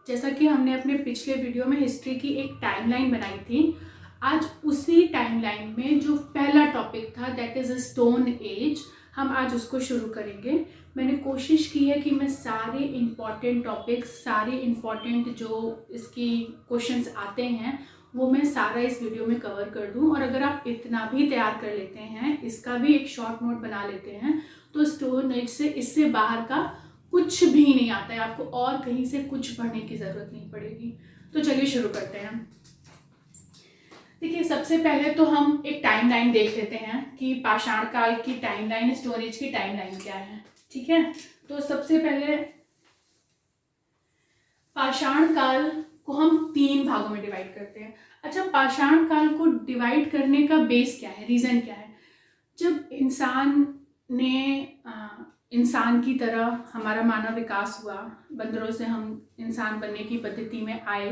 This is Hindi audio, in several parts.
जैसा कि हमने अपने पिछले वीडियो में हिस्ट्री की एक टाइमलाइन बनाई थी, आज उसी टाइमलाइन में जो पहला टॉपिक था दैट इज़ स्टोन एज, हम आज उसको शुरू करेंगे। मैंने कोशिश की है कि मैं सारे इम्पॉर्टेंट टॉपिक्स, सारे इम्पॉर्टेंट जो इसकी क्वेश्चंस आते हैं वो मैं सारा इस वीडियो में कवर कर दूं। और अगर आप इतना भी तैयार कर लेते हैं, इसका भी एक शॉर्ट नोट बना लेते हैं, तो स्टोन एज से इससे बाहर का कुछ भी नहीं आता है, आपको और कहीं से कुछ पढ़ने की ज़रूरत नहीं पड़ेगी। तो चलिए शुरू करते हैं। देखिए, सबसे पहले तो हम एक टाइमलाइन देख लेते हैं कि पाषाण काल की टाइमलाइन, स्टोन एज की टाइमलाइन क्या है। ठीक है, तो सबसे पहले पाषाण काल को हम 3 भागों में डिवाइड करते हैं। अच्छा, पाषाण काल को डिवाइड करने का बेस क्या है, रीज़न क्या है? जब इंसान की तरह हमारा मानव विकास हुआ, बंदरों से हम इंसान बनने की पद्धति में आए,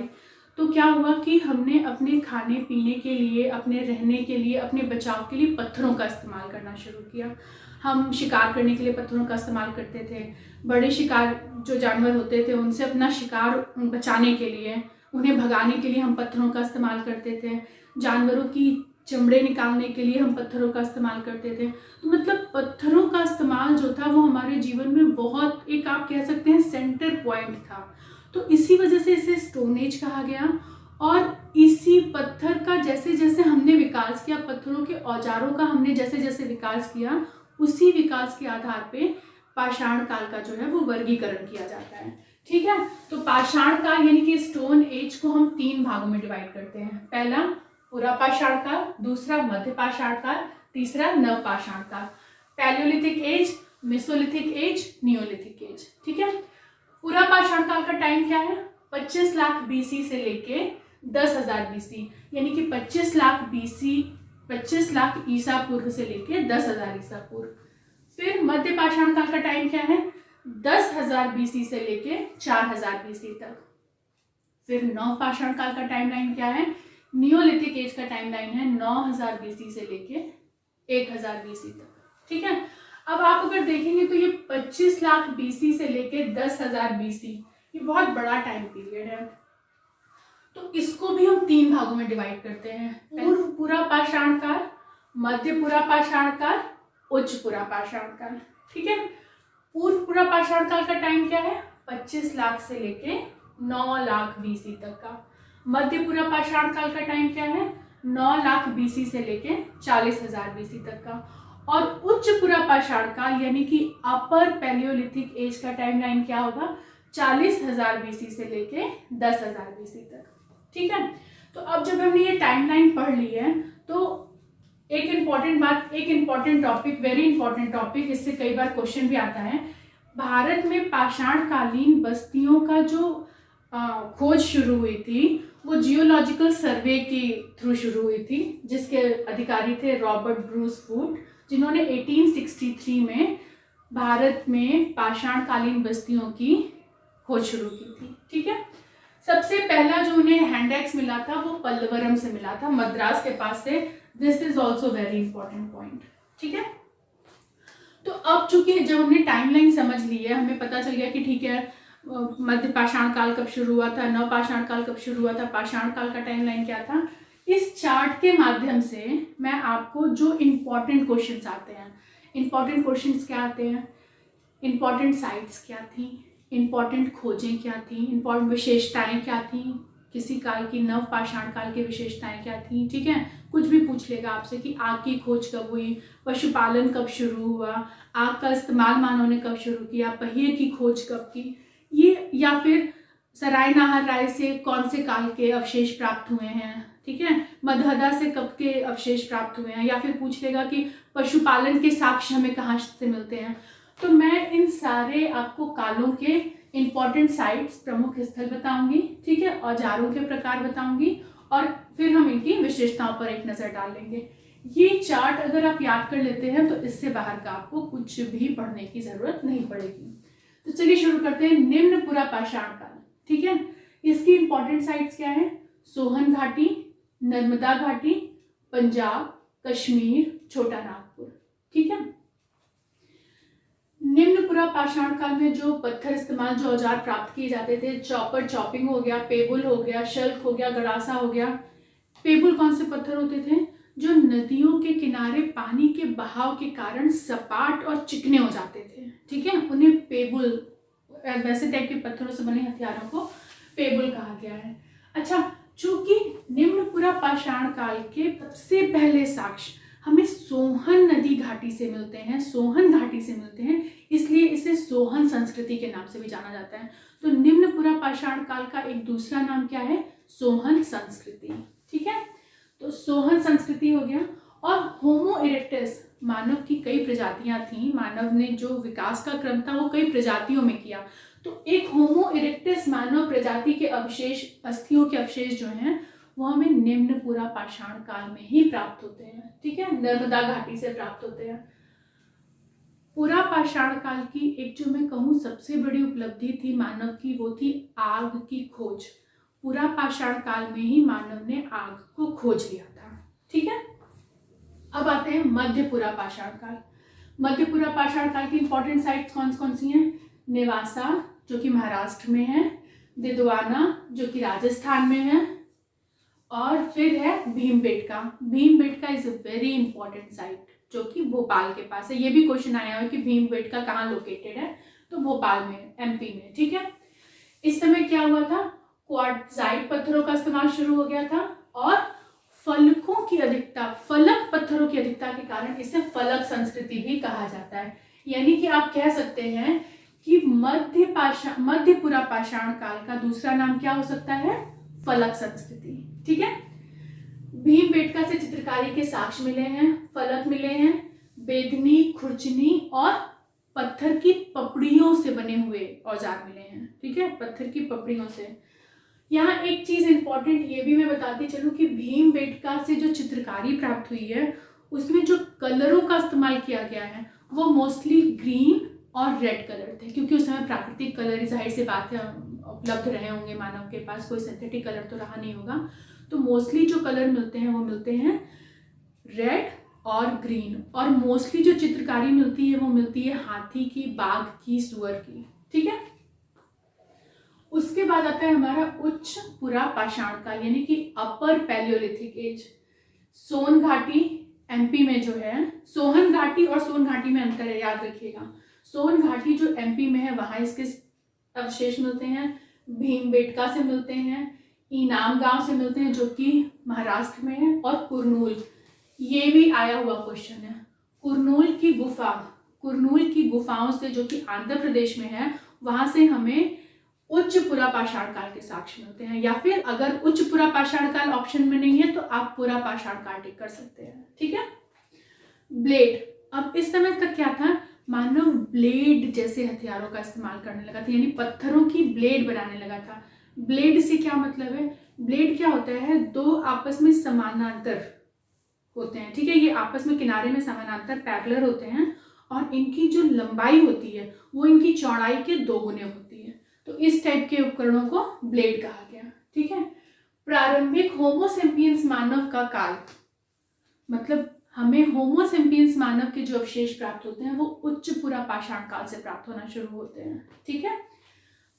तो क्या हुआ कि हमने अपने खाने पीने के लिए, अपने रहने के लिए, अपने बचाव के लिए पत्थरों का इस्तेमाल करना शुरू किया। हम शिकार करने के लिए पत्थरों का इस्तेमाल करते थे। बड़े शिकार जो जानवर होते थे उनसे अपना शिकार बचाने के लिए, उन्हें भगाने के लिए हम पत्थरों का इस्तेमाल करते थे। जानवरों की चमड़े निकालने के लिए हम पत्थरों का इस्तेमाल करते थे। तो मतलब पत्थरों का इस्तेमाल जो था वो हमारे जीवन में बहुत, एक आप कह सकते हैं, सेंटर पॉइंट था। तो इसी वजह से इसे स्टोन एज कहा गया। और इसी पत्थर का जैसे जैसे हमने विकास किया, पत्थरों के औजारों का हमने जैसे जैसे विकास किया, उसी विकास के आधार पे पाषाण काल का जो है वो वर्गीकरण किया जाता है। ठीक है, तो पाषाण काल यानी कि स्टोन एज को हम 3 भागों में डिवाइड करते हैं। पहला पुरा पाषाण काल, दूसरा मध्य पाषाण काल, तीसरा नव पाषाण काल। Palaeolithic age, Mesolithic age, Neolithic age. ठीक है, पुरा पाषाण काल का टाइम क्या है? 25 लाख बीसी से लेके 10,000 बीसी, यानी कि 25 लाख बीसी, 25 लाख ईसा पूर्व से लेके 10,000 ईसा पूर्व। फिर मध्य पाषाण काल का टाइम क्या है? 10,000 बीसी से लेके 4,000 बीसी तक। फिर नव पाषाण काल का टाइमलाइन क्या है? नियोलिथिक एज का टाइमलाइन है 9,000 बीसी से लेके 1,000 बीसी तक। ठीक है, अब आप अगर देखेंगे तो ये 25 लाख बीसी से लेके 10,000 बीसी, ये बहुत बड़ा टाइम पीरियड है। तो इसको भी हम 3 भागों में डिवाइड करते हैं। पूर्व पुरा पाषाण काल, मध्य पुरा पाषाण काल, उच्च पुरा पाषाण काल। ठीक है, पूर्व पुरा पाषाण काल का टाइम क्या है? 25 लाख से लेके 9 लाख बीसी तक का। मध्य पुरा पाषाण काल का टाइम क्या है? 9 लाख बीसी से लेके 40,000 बीसी तक का। और उच्च पुरा पाषाण काल यानी कि अपर पैलियोलिथिक एज का टाइमलाइन क्या होगा? 40,000 बीसी से लेके 10,000 बीसी तक। ठीक है, तो अब जब हमने ये टाइमलाइन पढ़ ली है तो एक इंपॉर्टेंट बात, एक important topic, very important topic, इससे कई बार क्वेश्चन भी आता है। भारत में पाषाण कालीन बस्तियों का जो खोज शुरू हुई थी वो जियोलॉजिकल सर्वे के थ्रू शुरू हुई थी, जिसके अधिकारी थे रॉबर्ट ब्रूस फूट, जिन्होंने 1863 में भारत में पाषाण कालीन बस्तियों की खोज शुरू की थी। ठीक है, सबसे पहला जो उन्हें हैंडएक्स मिला था वो पल्लवरम से मिला था, मद्रास के पास से। This is also very important point. ठीक है, तो अब चूंकि जब हमने टाइमलाइन समझ ली है, हमें पता चल गया कि ठीक है मध्य पाषाण काल कब शुरू हुआ था, नव पाषाण काल कब शुरू हुआ था, पाषाण काल का टाइमलाइन क्या था। इस चार्ट के माध्यम से मैं आपको जो इम्पोर्टेंट क्वेश्चंस आते हैं, इम्पोर्टेंट क्वेश्चंस क्या आते हैं, इम्पोर्टेंट साइट्स क्या थी, इम्पोर्टेंट खोजें क्या थी, इम्पोर्टेंट विशेषताएं क्या थी, किसी काल की, नव पाषाण काल की विशेषताएं क्या थी। ठीक है, कुछ भी पूछ लेगा आपसे कि आग की खोज कब हुई, पशुपालन कब शुरू हुआ, आग का इस्तेमाल मानव ने कब शुरू किया, पहिए की खोज कब की, ये, या फिर सराय नाहर राय से कौन से काल के अवशेष प्राप्त हुए हैं। ठीक है, मगधा से कब के अवशेष प्राप्त हुए हैं, या फिर पूछ लेगा कि पशुपालन के साक्ष्य हमें कहाँ से मिलते हैं। तो मैं इन सारे आपको कालों के इम्पॉर्टेंट साइट्स, प्रमुख स्थल बताऊंगी। ठीक है, औजारों के प्रकार बताऊंगी और फिर हम इनकी विशेषताओं पर एक नजर डाल लेंगे। ये चार्ट अगर आप याद कर लेते हैं तो इससे बाहर का आपको कुछ भी पढ़ने की जरूरत नहीं पड़ेगी। तो चलिए शुरू करते हैं। निम्न पुरा पाषाण काल। ठीक है, इसकी इंपॉर्टेंट साइट्स क्या है? सोहन घाटी, नर्मदा घाटी, पंजाब, कश्मीर, छोटा नागपुर। ठीक है, निम्न पुरा पाषाण काल में जो पत्थर इस्तेमाल, जो औजार प्राप्त किए जाते थे, चॉपर चॉपिंग हो गया, पेबुल हो गया, शल्क हो गया, गड़ासा हो गया। पेबुल कौन से पत्थर होते थे? जो नदियों के किनारे पानी के बहाव के कारण सपाट और चिकने हो जाते थे, ठीक है, उन्हें पेबुल, वैसे टाइप के पत्थरों से बने हथियारों को पेबुल कहा गया है। अच्छा, चूंकि निम्न पुरा पाषाण काल के सबसे पहले साक्ष्य हमें सोहन नदी घाटी से मिलते हैं, सोहन घाटी से मिलते हैं, इसलिए इसे सोहन संस्कृति के नाम से भी जाना जाता है। तो निम्न पुरा पाषाण काल का एक दूसरा नाम क्या है? सोहन संस्कृति, ठीक है। तो सोहन संस्कृति हो गया। और होमो इरेक्टस, मानव की कई प्रजातियां थी, मानव ने जो विकास का क्रम था वो कई प्रजातियों में किया। तो एक होमो इरेक्टस मानव प्रजाति के अवशेष, अस्थियों के अवशेष जो हैं वो हमें निम्न पुरा पाषाण काल में ही प्राप्त होते हैं, ठीक है, नर्मदा घाटी से प्राप्त होते हैं। पुरा पाषाण काल की एक जो मैं कहूँ सबसे बड़ी उपलब्धि थी मानव की, वो थी आग की खोज। पुरा पाषाण काल में ही मानव ने आग को खोज लिया था, ठीक है। अब आते हैं मध्य पुरा पाषाण काल। मध्य पुरा पाषाण काल की इंपॉर्टेंट साइट्स कौन कौन सी हैं? नेवासा जो कि महाराष्ट्र में है, दिदवाना जो कि राजस्थान में है, और फिर है Bhimbetka. Bhimbetka is a very important site जो कि भोपाल के पास है। ये भी क्वेश्चन आया है कि भीमबेटका कहाँ लोकेटेड है, तो भोपाल में, एमपी में, ठीक है। इस समय क्या हुआ था? क्वार्टजाइट पत्थरों का इस्तेमाल शुरू हो गया था और फलकों की अधिकता, फलक पत्थरों की अधिकता के कारण इसे फलक संस्कृति भी कहा जाता है। यानी कि आप कह सकते हैं कि मध्य पुरा पाषाण काल का दूसरा नाम क्या हो सकता है? फलक संस्कृति, ठीक है। भीमबेटका से चित्रकारी के साक्ष्य मिले हैं, फलक मिले हैं, बेदनी, खुरचनी और पत्थर की पपड़ियों से बने हुए औजार मिले हैं, ठीक है, पत्थर की पपड़ियों से। यहाँ एक चीज इंपॉर्टेंट ये भी मैं बताती चलूं कि भीमबेटका से जो चित्रकारी प्राप्त हुई है उसमें जो कलरों का इस्तेमाल किया गया है वो मोस्टली ग्रीन और रेड कलर थे, क्योंकि उस समय प्राकृतिक कलर, जाहिर सी बात है, उपलब्ध रहे होंगे मानव के पास, कोई सिंथेटिक कलर तो रहा नहीं होगा। तो मोस्टली जो कलर मिलते हैं वो मिलते हैं रेड और ग्रीन, और मोस्टली जो चित्रकारी मिलती है वो मिलती है हाथी की, बाघ की, सुअर की, ठीक है। उसके बाद आता है हमारा उच्च पुरा पाषाण काल, यानी कि अपर पैलियोलिथिक एज। सोन घाटी एमपी में जो है, सोहन घाटी और सोन घाटी में अंतर है, याद रखिएगा। सोन घाटी जो एमपी में है वहां इसके अवशेष मिलते हैं, भीमबेटका से मिलते हैं, इनाम गांव से मिलते हैं जो कि महाराष्ट्र में है, और कुरनूल, ये भी आया हुआ क्वेश्चन है। कुरनूल की गुफाओं से जो कि आंध्र प्रदेश में है, वहां से हमें उच्च पुरा पाषाण काल के साक्ष्य मिलते हैं। या फिर अगर उच्च पुरा पाषाण काल ऑप्शन में नहीं है तो आप पुरा पाषाण काल टिक कर सकते हैं, ठीक है। ब्लेड, अब इस समय तक क्या था? मानव ब्लेड जैसे हथियारों का इस्तेमाल करने लगा था, यानी पत्थरों की ब्लेड बनाने लगा था। ब्लेड से क्या मतलब है? ब्लेड क्या होता है? दो आपस में समानांतर होते हैं, ठीक है, ये आपस में किनारे में समानांतर पैरेलल होते हैं, और इनकी जो लंबाई होती है वो इनकी चौड़ाई के 2 गुने होती है। तो इस टाइप के उपकरणों को ब्लेड कहा गया, ठीक है। प्रारंभिक होमोसेपियंस मानव का काल, मतलब हमें होमोसेपियंस मानव के जो अवशेष प्राप्त होते हैं वो उच्च पुरा पाषाण काल से प्राप्त होना शुरू होते हैं, ठीक है।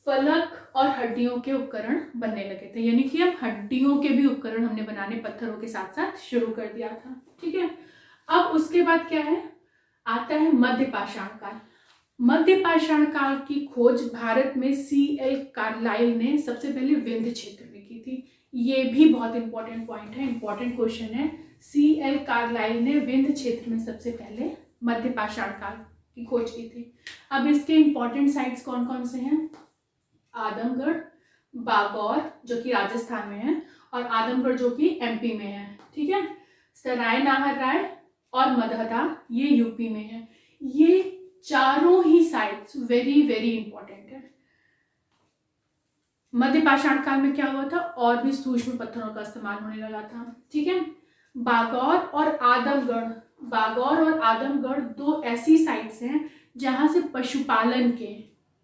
फलक और हड्डियों के उपकरण बनने लगे थे, यानी कि अब हड्डियों के भी उपकरण हमने बनाने पत्थरों के साथ साथ शुरू कर दिया था, ठीक है। अब उसके बाद क्या है? आता है मध्य पाषाण काल। मध्य पाषाण काल की खोज भारत में C.L. कार्लाइल ने सबसे पहले विंध्य क्षेत्र में की थी। ये भी बहुत इंपॉर्टेंट पॉइंट है, इंपॉर्टेंट क्वेश्चन है। C.L. कार्लाइल ने विंध्य क्षेत्र में सबसे पहले मध्य पाषाण काल की खोज की थी। अब इसके इंपॉर्टेंट साइट्स कौन कौन से हैं? आदमगढ़, बागौर जो कि राजस्थान में है, और आदमगढ़ जो कि एमपी में है, ठीक है। सराय नाहर राय और मदहदा ये यूपी में है। ये चारों ही साइट्स वेरी वेरी इंपॉर्टेंट है। मध्य पाषाण काल में क्या हुआ था? और भी सूक्ष्म पत्थरों का इस्तेमाल होने लगा था, ठीक है। बागौर और आदमगढ़ 2 ऐसी साइट्स हैं जहां से पशुपालन के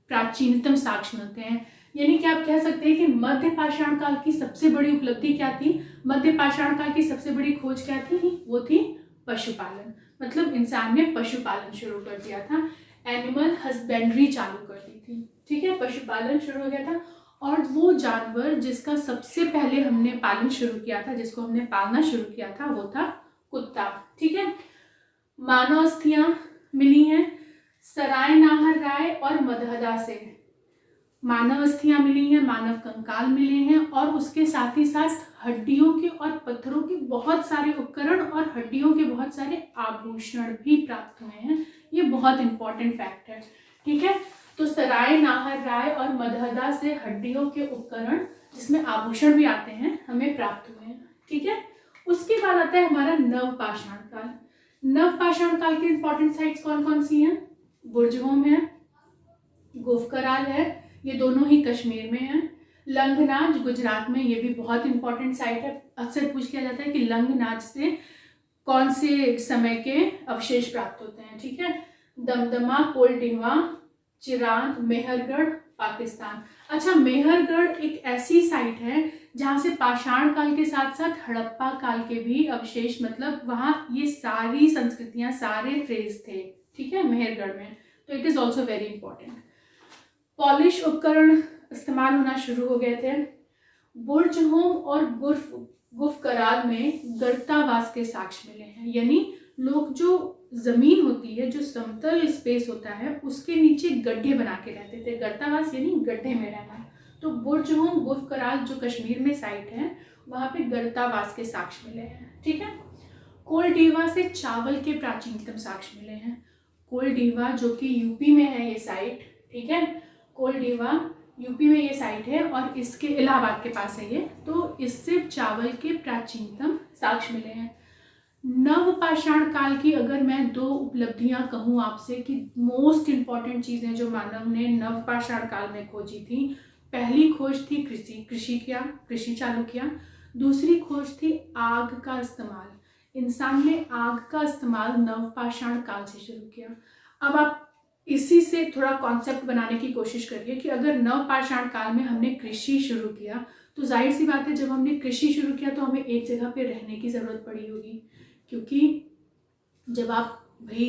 प्राचीनतम साक्ष्य मिलते हैं। यानी कि आप कह सकते हैं कि मध्य पाषाण काल की सबसे बड़ी उपलब्धि क्या थी? मध्य पाषाण काल की सबसे बड़ी खोज क्या थी? वो थी पशुपालन, मतलब इंसान ने पशुपालन शुरू कर दिया था। एनिमल हस्बेंड्री चालू कर दी थी, ठीक है, पशुपालन शुरू हो गया था। और वो जानवर जिसका सबसे पहले हमने पालन शुरू किया था, जिसको हमने पालना शुरू किया था, वो था कुत्ता, ठीक है। मानव अस्थियां मिली हैं सराय नाहर राय और मदहदा से, मानव अस्थियां मिली हैं, मानव कंकाल मिले हैं, और उसके साथ ही साथ हड्डियों के और पत्थरों के बहुत सारे उपकरण और हड्डियों के बहुत सारे आभूषण भी प्राप्त हुए हैं। ये बहुत इंपॉर्टेंट फैक्ट है, ठीक है। तो सराय नाहर राय और मदहदा से हड्डियों के उपकरण जिसमें आभूषण भी आते हैं हमें प्राप्त हुए हैं, ठीक है। उसके बाद आता है हमारा नवपाषाण काल। नवपाषाण काल की इंपॉर्टेंट साइट्स कौन कौन सी हैं? बुर्जहोम है, गुफकराल है, ये दोनों ही कश्मीर में है। लंगनाज गुजरात में, ये भी बहुत इंपॉर्टेंट साइट है। अक्सर पूछ लिया जाता है कि लंगनाज से कौन से समय के अवशेष प्राप्त होते हैं, ठीक है। दमदमा, कोलडिवा, चिरांद, मेहरगढ़, पाकिस्तान। अच्छा, मेहरगढ़ एक ऐसी साइट है जहाँ से पाषाण काल के साथ साथ हड़प्पा काल के भी अवशेष, मतलब वहाँ ये सारी संस्कृतियाँ, सारे फ्रेज थे, ठीक है, मेहरगढ़ में। तो it is also very important. Polish उपकरण इस्तेमाल होना शुरू हो गए थे। बुर्जहोम और गुफकराल में गर्तावास के साक्ष्य मिले हैं, यानी लोग जो जमीन होती है, जो समतल स्पेस होता है, उसके नीचे गड्ढे बना के रहते थे। गर्तावास यानी गड्ढे में रहना। तो बुर्जहोम, गुफकराल जो कश्मीर में साइट है, वहाँ पे गर्तावास के साक्ष्य मिले हैं, ठीक है। कोलडीवा से चावल के प्राचीनतम साक्ष्य मिले हैं। कोलडीवा जो कि यूपी में है ये साइट, ठीक है। कोलडीवा यूपी में ये साइट है और इसके इलाहाबाद के पास है ये, तो इससे चावल के प्राचीनतम साक्ष्य मिले हैं। नवपाषाण काल की अगर मैं दो उपलब्धियां कहूँ आपसे कि मोस्ट इंपॉर्टेंट चीज़ें जो मानव ने नवपाषाण काल में खोजी थी, पहली खोज थी कृषि चालू किया। दूसरी खोज थी आग का इस्तेमाल। इंसान ने आग का इस्तेमाल नवपाषाण काल से शुरू किया। अब आप इसी से थोड़ा कॉन्सेप्ट बनाने की कोशिश करिए कि अगर नवपाषाण काल में हमने कृषि शुरू किया, तो जाहिर सी बात है जब हमने कृषि शुरू किया तो हमें एक जगह पे रहने की ज़रूरत पड़ी होगी, क्योंकि जब आप भाई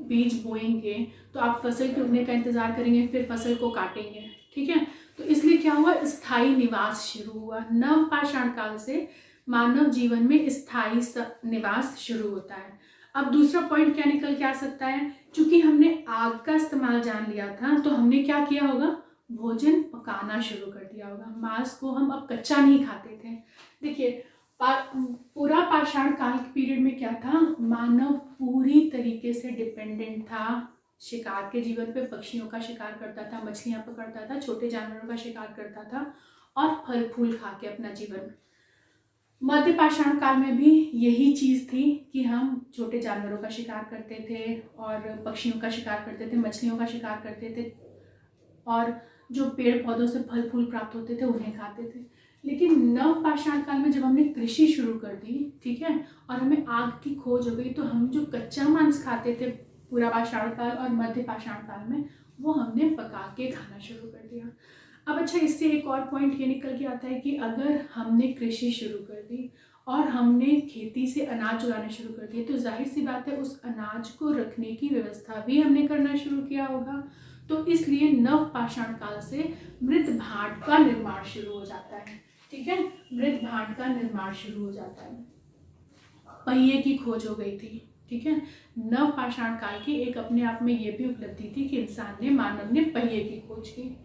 बीज बोएंगे तो आप फसल के उगने का इंतज़ार करेंगे, फिर फसल को काटेंगे, ठीक है। तो इसलिए क्या हुआ, स्थायी निवास शुरू हुआ। नवपाषाण काल से मानव जीवन में स्थायी निवास शुरू होता है। अब दूसरा पॉइंट क्या निकल के आ सकता है, क्योंकि हमने आग का इस्तेमाल जान लिया था, तो हमने क्या किया होगा, भोजन पकाना शुरू कर दिया होगा। मांस को हम अब कच्चा नहीं खाते थे। देखिए, पूरा पाषाण काल के पीरियड में क्या था, मानव पूरी तरीके से डिपेंडेंट था शिकार के जीवन पे। पक्षियों का शिकार करता था, मछलियां पकड़ता था, छोटे जानवरों का शिकार करता था और फल फूल खा के अपना जीवन। मध्य पाषाण काल में भी यही चीज़ थी कि हम छोटे जानवरों का शिकार करते थे और पक्षियों का शिकार करते थे, मछलियों का शिकार करते थे, और जो पेड़ पौधों से फल फूल प्राप्त होते थे उन्हें खाते थे। लेकिन नवपाषाण काल में जब हमने कृषि शुरू कर दी, ठीक है, और हमें आग की खोज हो गई, तो हम जो कच्चा मांस खाते थे पूरा पाषाण काल और मध्य पाषाण काल में, वो हमने पका के खाना शुरू कर दिया। अब अच्छा, इससे एक और पॉइंट ये निकल के आता है कि अगर हमने कृषि शुरू कर दी और हमने खेती से अनाज उगाना शुरू कर दिया, तो जाहिर सी बात है उस अनाज को रखने की व्यवस्था भी हमने करना शुरू किया होगा। तो इसलिए नवपाषाण काल से मृत भांड का निर्माण शुरू हो जाता है, ठीक है। मृत भांड का निर्माण शुरू हो जाता है। पहिए की खोज हो गई थी, ठीक है। नवपाषाण काल की एक अपने आप में ये भी उपलब्धि थी कि इंसान ने, मानव ने पहिए की खोज की।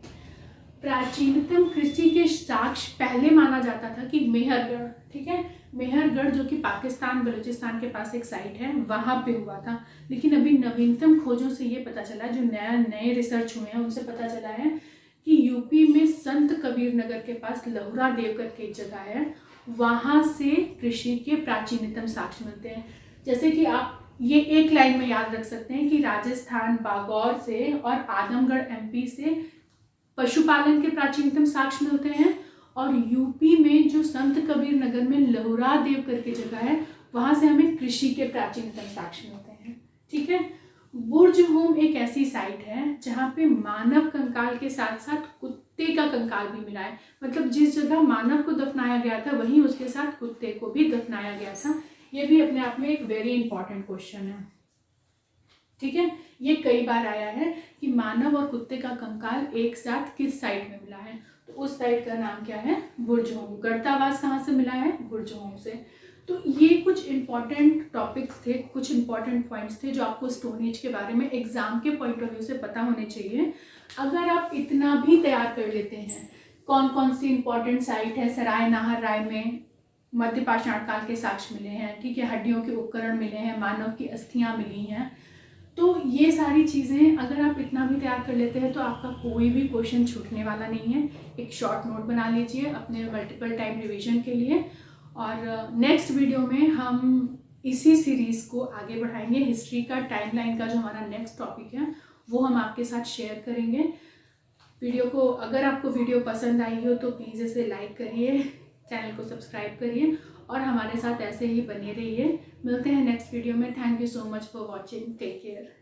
प्राचीनतम कृषि के साक्ष्य पहले माना जाता था कि मेहरगढ़, ठीक है, मेहरगढ़ जो कि पाकिस्तान बलूचिस्तान के पास एक साइट है, वहाँ पे हुआ था। लेकिन अभी नवीनतम खोजों से ये पता चला, जो नए रिसर्च हुए हैं उनसे पता चला है कि यूपी में संत कबीर नगर के पास लहुरा देव करके एक जगह है, वहाँ से कृषि के प्राचीनतम साक्ष्य मिलते हैं। जैसे कि आप ये एक लाइन में याद रख सकते हैं कि राजस्थान बागौर से और आजमगढ़ एमपी से पशुपालन के प्राचीनतम साक्ष्य मिलते हैं, और यूपी में जो संत कबीर नगर में लहुरा देव करके जगह है, वहाँ से हमें कृषि के प्राचीनतम साक्ष्य मिलते हैं, ठीक है। बुर्जहोम एक ऐसी साइट है जहाँ पे मानव कंकाल के साथ साथ कुत्ते का कंकाल भी मिला है। मतलब जिस जगह मानव को दफनाया गया था वहीं उसके साथ कुत्ते को भी दफनाया गया था। ये भी अपने आप में एक वेरी इंपॉर्टेंट क्वेश्चन है। ठीक है। ये कई बार आया है कि मानव और कुत्ते का कंकाल एक साथ किस साइड में मिला है, तो उस साइड का नाम क्या है, भुर्जहोम। गर्तावास कहाँ से मिला है, भुर्जहोम से। तो ये कुछ इंपॉर्टेंट टॉपिक्स थे, कुछ इंपॉर्टेंट पॉइंट्स थे जो आपको स्टोन एज के बारे में एग्जाम के पॉइंट ऑफ व्यू से पता होने चाहिए। अगर आप इतना भी तैयार कर लेते हैं, कौन कौन सी इंपॉर्टेंट साइट है, सराय नाहर राय में मध्य पाषाण काल के साक्ष्य मिले हैं, ठीक है, हड्डियों के उपकरण मिले हैं, मानव की अस्थियां मिली हैं। तो ये सारी चीज़ें अगर आप इतना भी तैयार कर लेते हैं तो आपका कोई भी क्वेश्चन छूटने वाला नहीं है। एक शॉर्ट नोट बना लीजिए अपने मल्टीपल टाइम रिवीजन के लिए। और नेक्स्ट वीडियो में हम इसी सीरीज़ को आगे बढ़ाएंगे। हिस्ट्री का टाइमलाइन का जो हमारा नेक्स्ट टॉपिक है वो हम आपके साथ शेयर करेंगे। वीडियो को, अगर आपको वीडियो पसंद आई हो तो प्लीज़ इसे लाइक करिए, चैनल को सब्सक्राइब करिए और हमारे साथ ऐसे ही बने रहिए। मिलते हैं नेक्स्ट वीडियो में। Thank you so much for watching. Take care.